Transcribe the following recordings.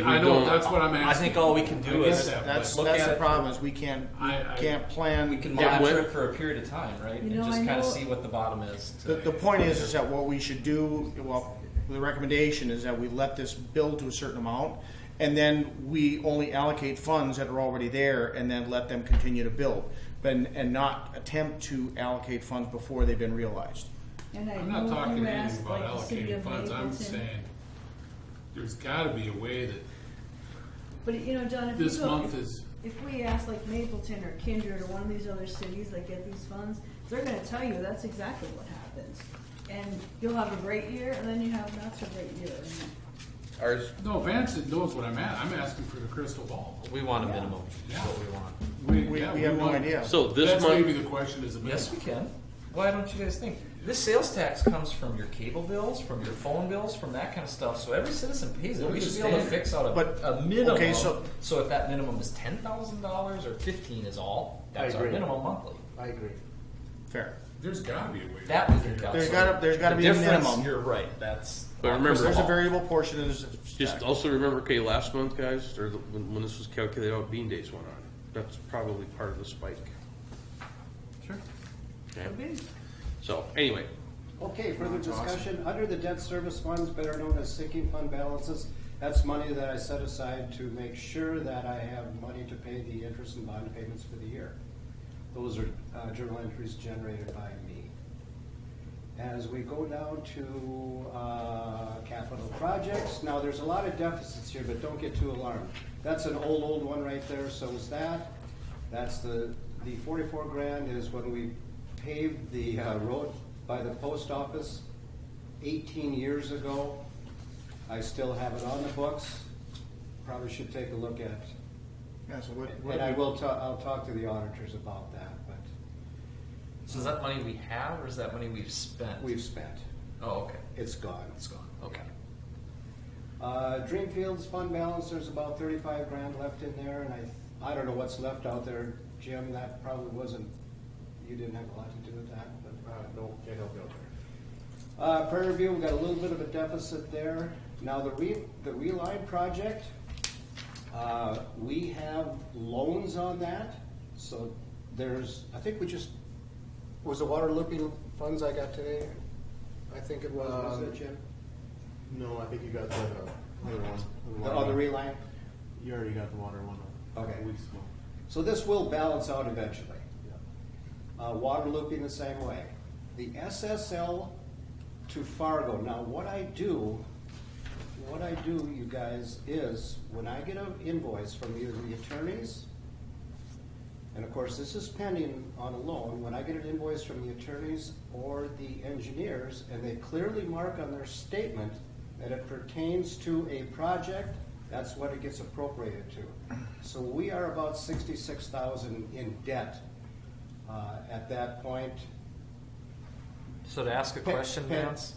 I know, that's what I'm asking. I think all we can do is That's look at the it. problem is we can't plan. We can monitor it for a period of time, right? You And know, just I kind of know- see what the bottom is. The point is that what we should do, well, the recommendation is that we let this build to a certain amount, and then we only allocate funds that are already there, and then let them continue to build, and not attempt to allocate funds before they've been realized. And I I'm not know talking you anything asked, about like, the city allocating of funds, I'm Mapleton. saying there's gotta be a way that But you know, John, if this you go, month is, if we ask like Mapleton or Kindred or one of these other cities that get these funds, they're gonna tell you that's exactly what happens. And you'll have a great year, and then you have not so great year. Ours, no, Vance knows what I'm at, I'm asking for the crystal ball. We want a minimum. Yeah. Is what we want. We yeah, have no want- idea. so this That's month, maybe the question is a Yes, minimum. we can. Why don't you guys think? This sales tax comes from your cable bills, from your phone bills, from that kind of stuff. So every citizen pays it. What We is should the be able to standard? fix out But, a minimum. okay, so- if that minimum is $10,000 or 15 is all, that's I our agree. minimum monthly. I agree. Fair. There's gotta be a way. That we can figure out. calculate. There's gotta The be a difference, minimum. You're right. That's But remember- There's a variable portion of this. just also remember, okay, last month, guys, or when this was calculated out, bean days went on. That's probably part of the spike. sure. Okay. So, anyway, Okay, further discussion, under the debt service funds, better known as sinking fund balances, that's money that I set aside to make sure that I have money to pay the interest and bond payments for the year. Those are journal entries generated by me. As we go down to capital projects, now there's a lot of deficits here, but don't get too alarmed. That's an old one right there, so is that. That's the 44 grand is when we paved the road by the post office 18 years ago. I still have it on the books. Probably should take a look at it. Yeah, so And I will I'll talk to the auditors about that, but So is that money we have, or is that money we've spent? we've spent. Oh, okay. It's gone. It's gone. Okay. Dreamfields fund balance, there's about 35 grand left in there, and I don't know what's left out there, Jim, that probably wasn't, you didn't have a lot to do with that, but. No, can't help you out there. Prairie View, we got a little bit of a deficit there. Now, the Reline project, we have loans on that, so there's, I think we just, was the water looping funds I got today? I think it was it, Jim? No, I think you got the other one. The other Reline? You already got the water one a Okay. couple weeks ago. So this will balance out eventually. Water looping the same way. The SSL to Fargo. Now, what I do, you guys, is when I get an invoice from either the attorneys, and of course this is pending on a loan, when I get an invoice from the attorneys or the engineers, and they clearly mark on their statement that it pertains to a project, that's what it gets appropriated to. So we are about 66,000 in debt at that point. So to ask a question, Vance,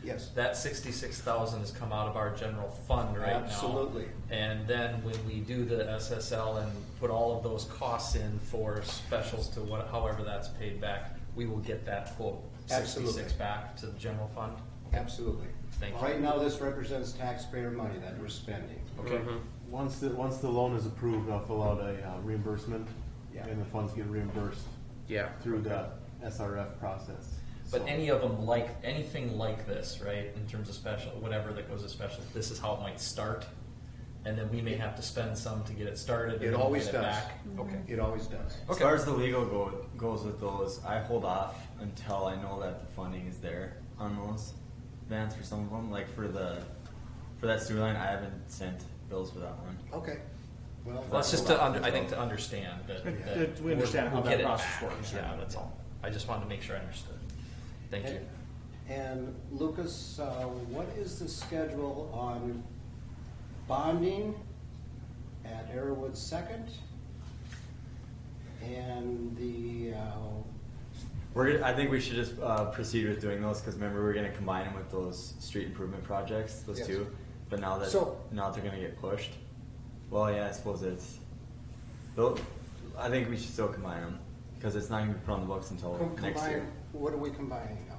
Yes. that 66,000 has come out of our general fund right Absolutely. now. And then when we do the SSL and put all of those costs in for specials to however that's paid back, we will get that quote 66 Absolutely. back to the general fund. Absolutely. Thank you. Right now, this represents taxpayer money that we're spending. Okay. Once the loan is approved, I'll fill out a reimbursement, Yeah. and the funds get reimbursed yeah. through the SRF process. But So- any of them anything like this, right? In terms of special, whatever that goes to special, this is how it might start, and then we may have to spend some to get it started. And It then always get does. back. Okay. It always does. As far as the legal goes with those, I hold off until I know that the funding is there on those vans for some of them. Like for that sewer line, I haven't sent bills for that one. Okay. Well, Well, it's just to I think to understand that We understand how we'll that get it process back. works. Yeah, that's all. I just wanted to make sure I understood. Thank you. And Lucas, what is the schedule on bonding at Arrowwood Second? And the, I think we should just proceed with doing those because remember we're going to combine them with those street improvement projects, those Yes. two. But now that So- they're going to get pushed. Well, yeah, I suppose I think we should still combine them because it's not going to be put on the books until next year. what are we combining now?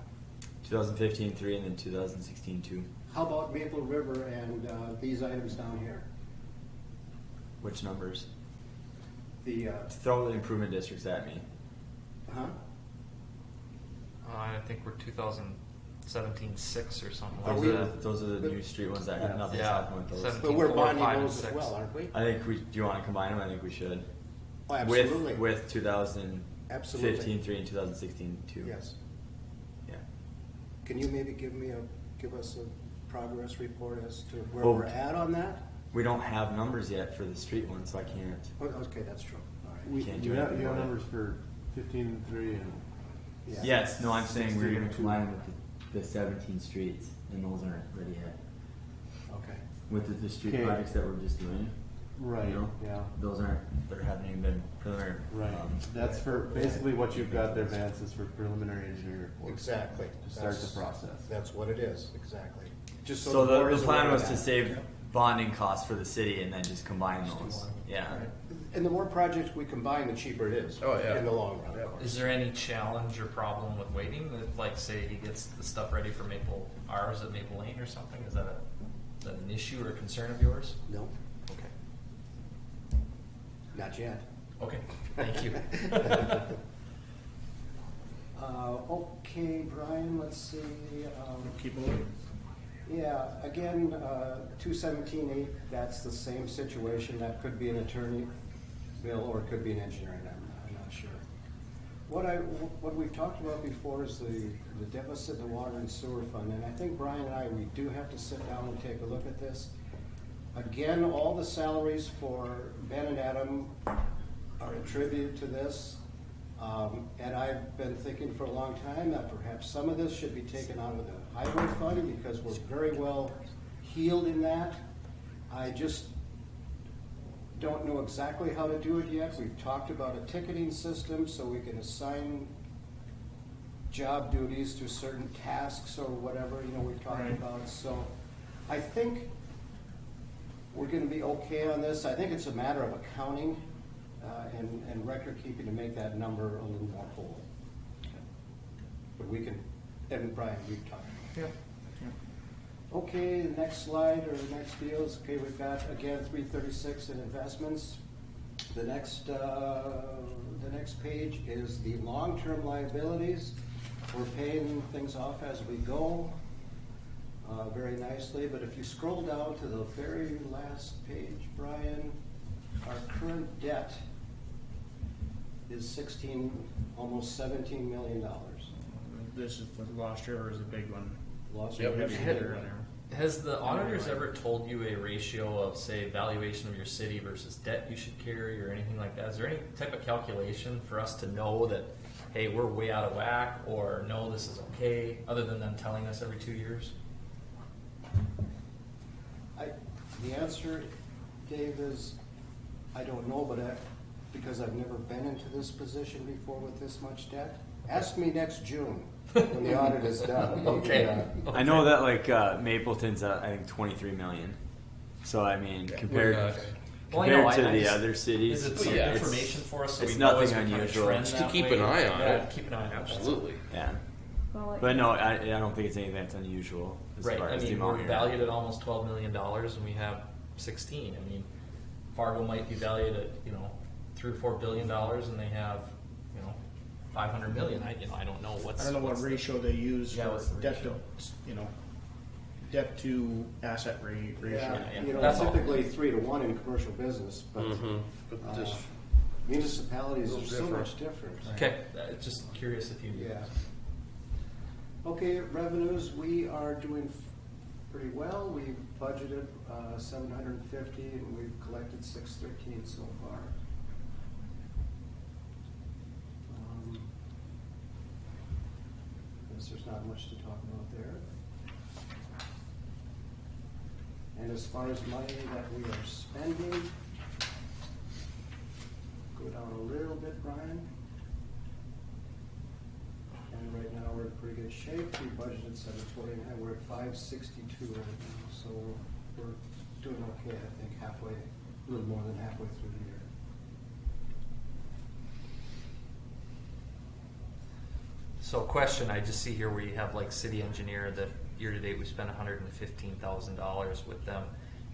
2015 3 and then 2016 2. How about Maple River and these items down here? Which numbers? The, Throw the improvement districts at me. huh? I think we're 2017-6 or something Are like we- that. Those are the new street ones that have nothing's Yeah. happened with those. 17. But we're 4, bonding 5, and those as 6. well, aren't we? I think we. Do you want to combine them? I think we should. Oh, absolutely. With 2015 Absolutely. 3 and 2016 2. Yes. Yeah. Can you maybe give us a progress report as to where Well, we're at on that? We don't have numbers yet for the street one, so I can't. Oh, okay, that's true. All right. We, Can't do you have anything about it. numbers for 15-3 and Yeah. Yes. No, I'm saying we're 16 going to two. combine with the 17 streets, and those aren't ready yet. Okay. With the street Okay. projects that we're just doing. right, You know? yeah, Those aren't. There haven't even been preliminary. right. That's for basically what you've got there, Vance, is for preliminary engineering report. Exactly. To start the That's- process. That's what it is, exactly. Just So board the is plan aware was of to that. save bonding costs for the city and then just combine those. Yeah. And the more projects we combine, the cheaper it is. Oh, yeah. In the long run. Is there any challenge or problem with waiting? If, like, say he gets the stuff ready for Maple ours at Maple Lane or something, is that an issue or a concern of yours? No, Okay. not yet. Okay. Thank you. Okay, Brian, let's see. Keep moving. Yeah, again, 217.8, that's the same situation. That could be an attorney bill or it could be an engineering, I'm not sure. What we've talked about before is the deficit in the water and sewer fund. And I think Brian and I, we do have to sit down and take a look at this. Again, all the salaries for Ben and Adam are attributed to this. And I've been thinking for a long time that perhaps some of this should be taken out of the highway fund because we're very well healed in that. I just don't know exactly how to do it yet. We've talked about a ticketing system so we can assign job duties to certain tasks or whatever, we've talked Right. about. So I think we're gonna be okay on this. I think it's a matter of accounting and record keeping to make that number a little more whole. But we can, and Brian, we've talked. Yeah. Okay, the next slide or the next deal is, okay, we've got, again, 336 in investments. The next page is the long-term liabilities. We're paying things off as we go, very nicely. But if you scroll down to the very last page, Brian, our current debt is almost $17 million. This is, Lost River is a big one. Lost Yep. River. Heavy hitter in there. Has the auditors ever told you a ratio of, say, valuation of your city versus debt you should carry or anything like that? Is there any type of calculation for us to know that, hey, we're way out of whack, or no, this is okay, other than them telling us every 2 years? The answer, Dave, is I don't know, but because I've never been into this position before with this much debt. Ask me next June when the audit is done. Okay. I know that Mapleton's I think 23 million. So I mean compared We're not- Well, I know, compared to I the just- other cities, Is it some it's- information for us so it's we know nothing as we kind of unusual. trend Just to that keep way? an eye on Yeah, it. keep an eye on it. Absolutely. Yeah, Well, but no, I don't think it's anything that's unusual as Right, far I as the mean, amount we're here. valued at almost $12 million and we have 16. I mean, Fargo might be valued at, $3 or $4 billion and they have, 500 million. I don't know what's. I don't know what what's the- ratio they use Yeah, what's for the debt to, ratio? debt to asset ratio. Yeah. That's all. Typically 3 to 1 in commercial business, but But this, municipalities are Little so different. much different. Okay, just curious if you knew. Yeah. Okay, revenues, we are doing pretty well. We've budgeted 750 and we've collected 613 so far. Guess there's not much to talk about there. And as far as money that we are spending, go down a little bit, Brian. And right now, we're in pretty good shape. We budgeted 729, we're at 562 right now, so we're doing okay, I think, halfway, a little more than halfway through the year. So question, I just see here where you have city engineer that year to date, we spent $115,000 with them.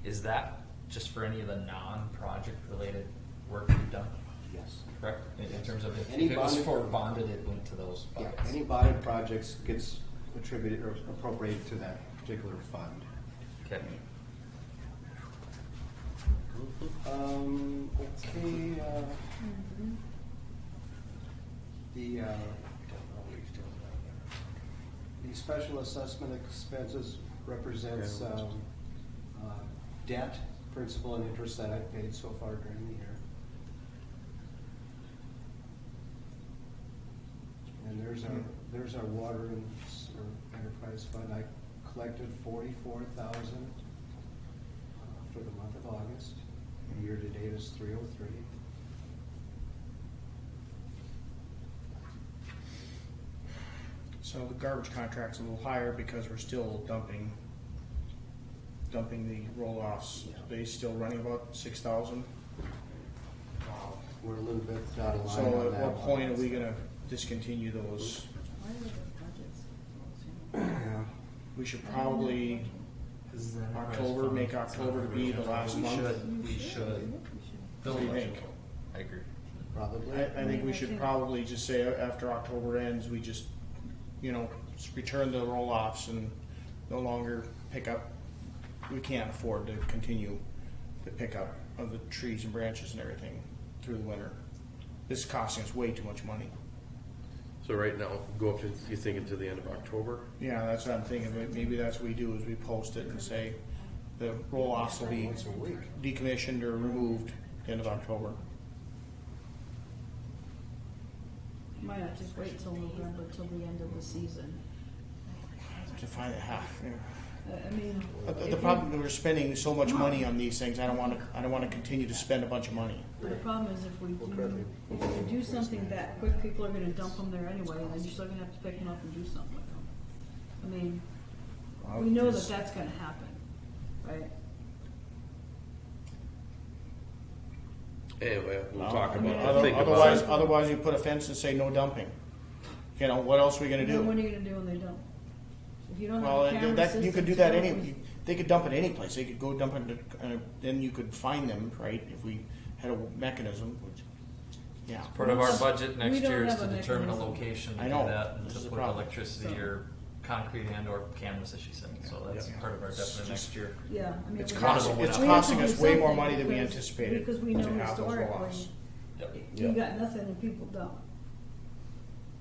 Is that just for any of the non-project related work we've done? Yes. Correct? In terms of if Any it was bonded- for bonded, it went to those Yeah, buckets. any bonded projects gets attributed or appropriated to that particular fund. Okay. Okay, the special assessment expenses represents, debt, principal and interest that I've paid so far during the year. And there's our water and or enterprise fund. I collected 44,000 for the month of August. Year to date is 303. So the garbage contract's a little higher because we're still dumping the roll-offs. They still running about 6,000. We're a little bit out of line So on at that what one. point are we gonna discontinue those? Why are those budgets? Yeah. We should probably October, make October to be the last We month. should, we should. What do you think? I agree. Probably. I think we should probably just say after October ends, we just, return the roll-offs and no longer pick up. We can't afford to continue the pickup of the trees and branches and everything through the winter. This is costing us way too much money. So right now, go up to, you thinking to the end of October? Yeah, that's what I'm thinking. Maybe that's what we do, is we post it and say the roll-offs will be Once a week. decommissioned or removed end of October. Might not just wait till November, till the end of the season. To find half. I mean. The problem is we're spending so much money on these things. I don't want to continue to spend a bunch of money. But the problem is if we do something that quick, people are gonna dump them there anyway, and then you're still gonna have to pick them up and do something with them. I mean, we know that that's gonna happen, right? Anyway, we'll No, talk I mean, about, I'll think about Otherwise, it. otherwise you put a fence and say no dumping. What else are we gonna And then what are do? you gonna do when they dump? If you don't Well, have a camera you system. could do that they could dump it any place. They could go dump it, then you could fine them, right? If we had a mechanism, which, yeah. Part of our budget We next don't year is have to a determine a mechanism. location to I do know. that, and This to is the put problem. electricity So- or concrete and or cameras, as she said, so that's Yeah. part of our definite next year. Yeah, I mean. It's we costing, have it's to- we have costing to us do way more something money than we because- anticipated Because we to know have those historically, roll-offs. Yep. you got nothing and people don't.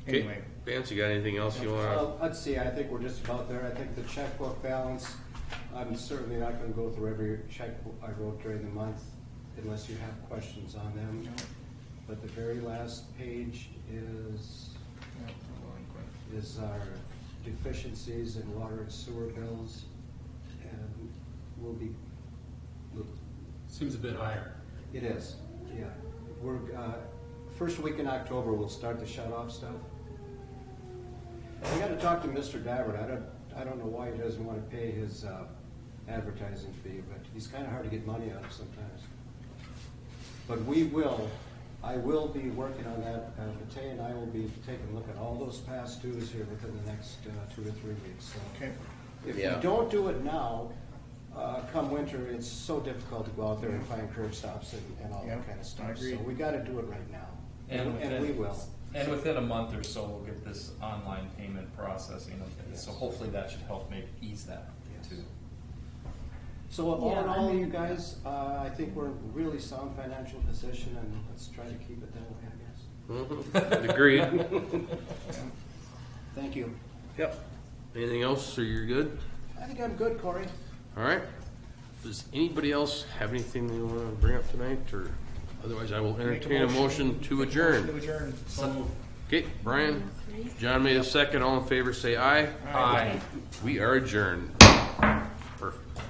Okay, Anyway, Vance, you got anything else you wanna? Well, let's see, I think we're just about there. I think the checkbook balance, I'm certainly not gonna go through every check I wrote during the month unless you have questions on them. But the very last page is our deficiencies in water and sewer bills. And Seems a bit higher. it is, yeah. We're, first week in October, we'll start the shut-off stuff. I gotta talk to Mr. Dabbert. I don't know why he doesn't wanna pay his, advertising fee, but he's kinda hard to get money out of sometimes. But I will be working on that. Matei and I will be taking a look at all those past dues here within the next 2 or 3 weeks. So okay. if Yeah. we don't do it now, come winter, it's so difficult to go out there and find curb stops and all Yeah, that kind of stuff. I agree. So we gotta do it right now. And we will. And within a month or so, we'll get this online payment processing, so hopefully that should help ease that too. So all in Yeah, I all, mean- you guys, I think we're in really sound financial position, and let's try to keep it that way, I guess. Agreed. Thank you. Yep. Anything else, or you're good? I think I'm good, Corey. All right. Does anybody else have anything they want to bring up tonight, or otherwise I will entertain a motion to adjourn. To adjourn. Okay, Brian, John made a second. All in favor, say aye. Aye. We are adjourned. Perfect.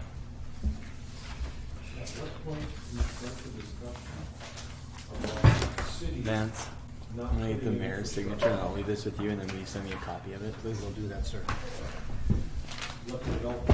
Vance, I'm gonna get the mayor's signature and I'll leave this with you and then will you send me a copy of it, please? We'll do that, sir. Look, we don't